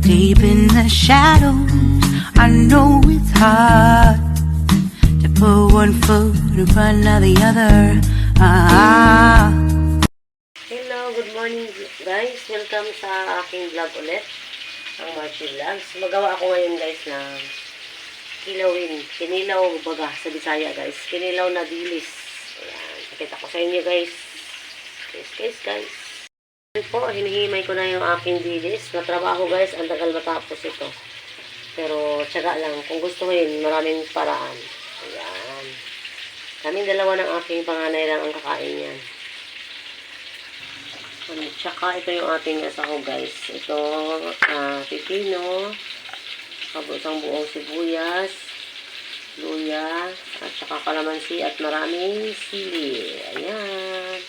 Deep in the shadows, I know it's hard to put one foot in front of the other. Hello, good morning guys. Welcome sa aking vlog ulit. Ang Marchie Vlogs. Magawa ako ngayon guys ng kilawin. Kinilaw baga sa Bisaya guys. Kinilaw na dilis. Ayan. Pakita ko sa inyo guys. Guys. Ito po, hinihimay ko na yung aking dilis. Natrabaho guys. Ang tagal matapos ito. Pero tsaga lang. Kung gusto mo yun, maraming paraan. Ayan. Kaming dalawa ng aking panganay lang ang kakain yan. Tsaka ito yung ating sahog guys. Ito, pipino, isang buong sibuyas, luya, at saka kalamansi at maraming sili. Ayan.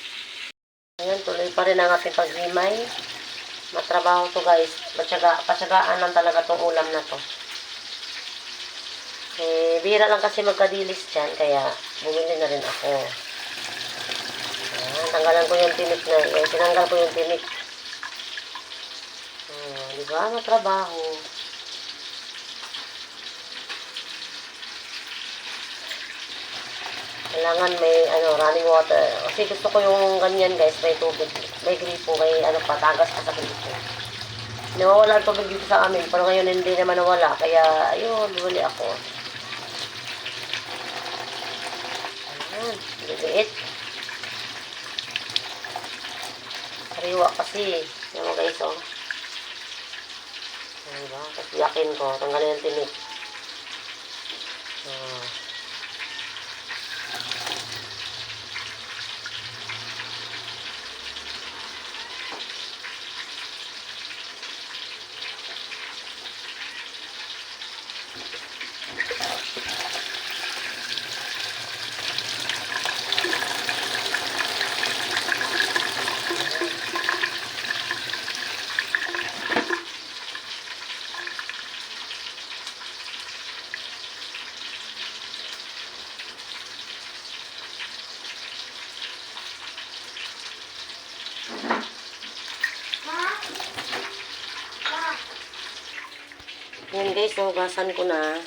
Ayan, tuloy pa rin ang ating paghimay. Matrabaho to guys. Patsagaan lang talaga tong ulam na to. Bihira lang kasi magkadilis dyan, kaya bumili na rin ako. Tanggalan ko yung tinik na yun. Tinanggal ko yung tinik. Diba? Matrabaho. Kailangan may running water. Kasi gusto ko yung ganyan guys. May tubig. May gripo. May patagas pa sa gripo. Nawawala ang tubig dito sa amin. Pero ngayon hindi naman nawala. Kaya ayun, bumili ako. Ayan. Liit. Sariwa kasi. Yan mo guys, oh. Diba? Tapos yakin ko. Tanggalin yung tinik. Yan guys, nahugasan ko na.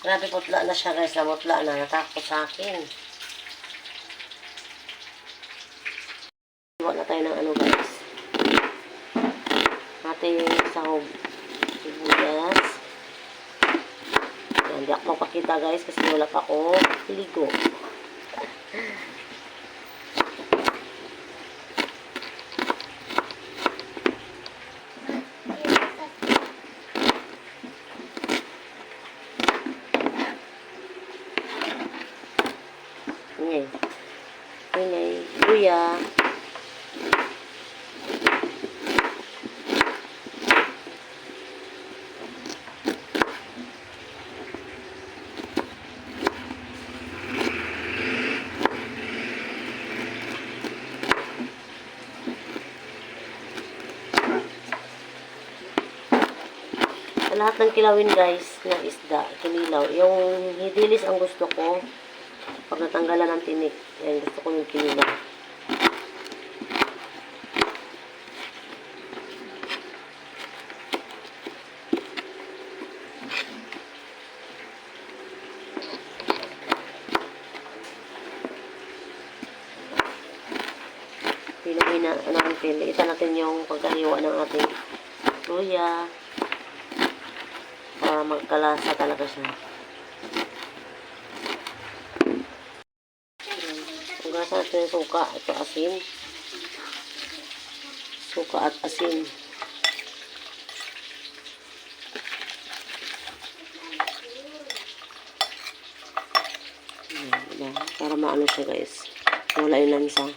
Grabe putla na siya guys. Namutla na. Natakot sa akin. Iwa na tayo ng guys. Ating sahog. Sibuyas. Yan, di ako mapakita guys kasi wala pa ako ligo. Luya. Lahat ng kilawin guys na isda, kinilaw. Yung hidilis ang gusto ko. Pag natanggalan ng tinik, yan, gusto ko yung kinilaw. Pinuhin na natin. Ita natin yung pagkahiwa ng ating luya. Para magkalasa talaga siya. Hugasan natin yung suka. Ito asin. Suka at asin. Para maano siya guys. Wala yung lansa.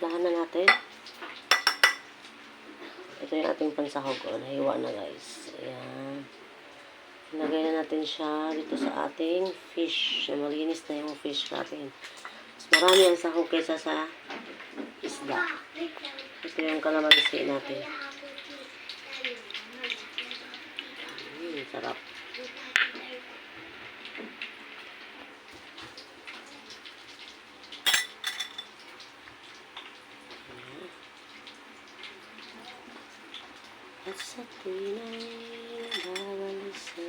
Lahan na natin. Ito yung ating pansahog. Nahiwa na guys. Ayan. Ilagay na natin siya dito sa ating fish. Malinis na yung fish natin. Mas marami ang sahog kaysa sa isda. Ito yung kalamansi natin. Sarap. At sa tunay na babalisa.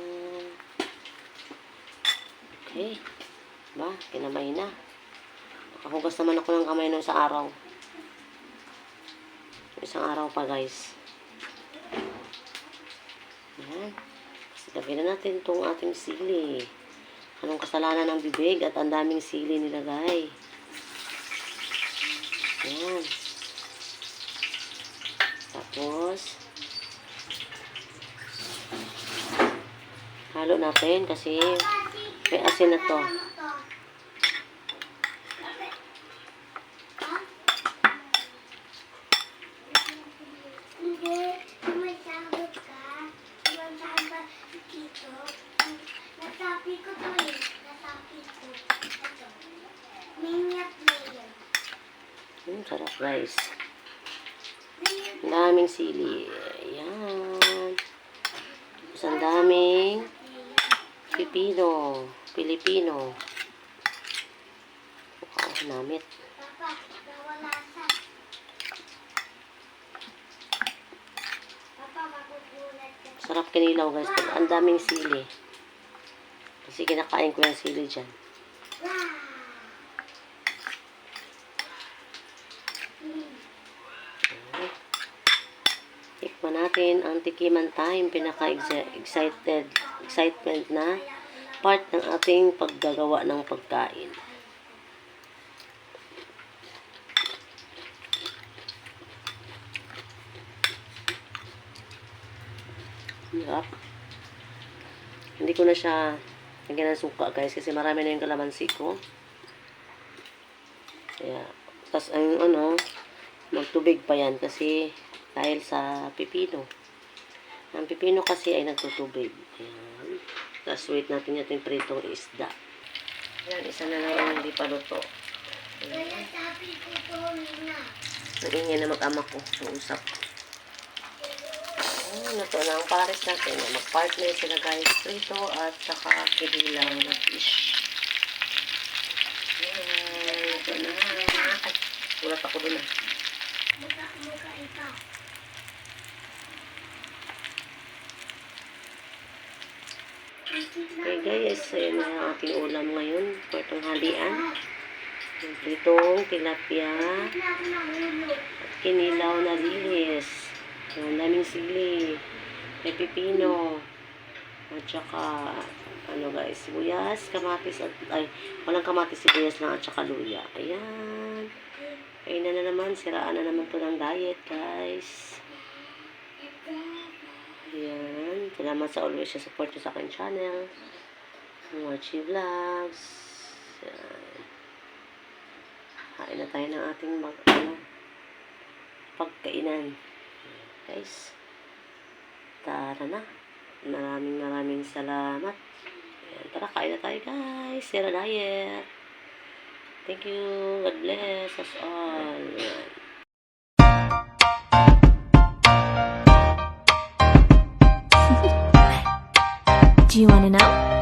Okay. Ba, kinamay na. Nakahugas naman ako ng kamay nung sa araw. Isang araw pa, guys. Ayan. Lagyan na natin itong ating sili. Anong kasalanan ng bibig at ang daming sili nilagay. Ayan. Tapos, halo natin kasi may asin na to. Sarap, guys. Ang daming sili. Ayan. Tapos ang daming Pilipino. Namit. Sarap kinilaw, guys. Ang daming sili. Kasi kinakain ko yung sili dyan. Tikman natin ang tikiman time. Excitement na part ng ating paggagawa ng pagkain. Yep. Hindi ko na siya lagyan ng suka, guys, kasi marami na yung kalamansi ko. Kaya, tas ang magtubig pa yan kasi dahil sa pipino. Ang pipino kasi ay nagtutubig. Ayan. Tas wait natin yung pritong isda. Ayan, isa na lang yung hindi pa luto. Nagingin na mag-ama ko sa usap. Luto na ang pares natin. Mag-partner sila, guys. Prito at saka kinilaw na fish. Ayan, ito na. Ay, ulat ako doon ah. Okay, guys. Ayan na ang ating ulam ngayon. For itong halian. Yung pritong tilapia at kinilaw na lilis. Ang daming sili, may pipino, at saka, guys, sibuyas, kamatis, walang kamatis, sibuyas lang, at saka luya. Ayan. Ayun na naman, siraan na naman to ng diet, guys. Ayan. Salamat sa always sa support nyo sa aking channel. Mochi Vlogs. Ayan. Kain na tayo ng ating pagkainan. Guys, tara na. Maraming salamat. Ayan, tara, kain na tayo, guys. Sira diet. Thank you. God bless us all. Ayan. Do you want to know?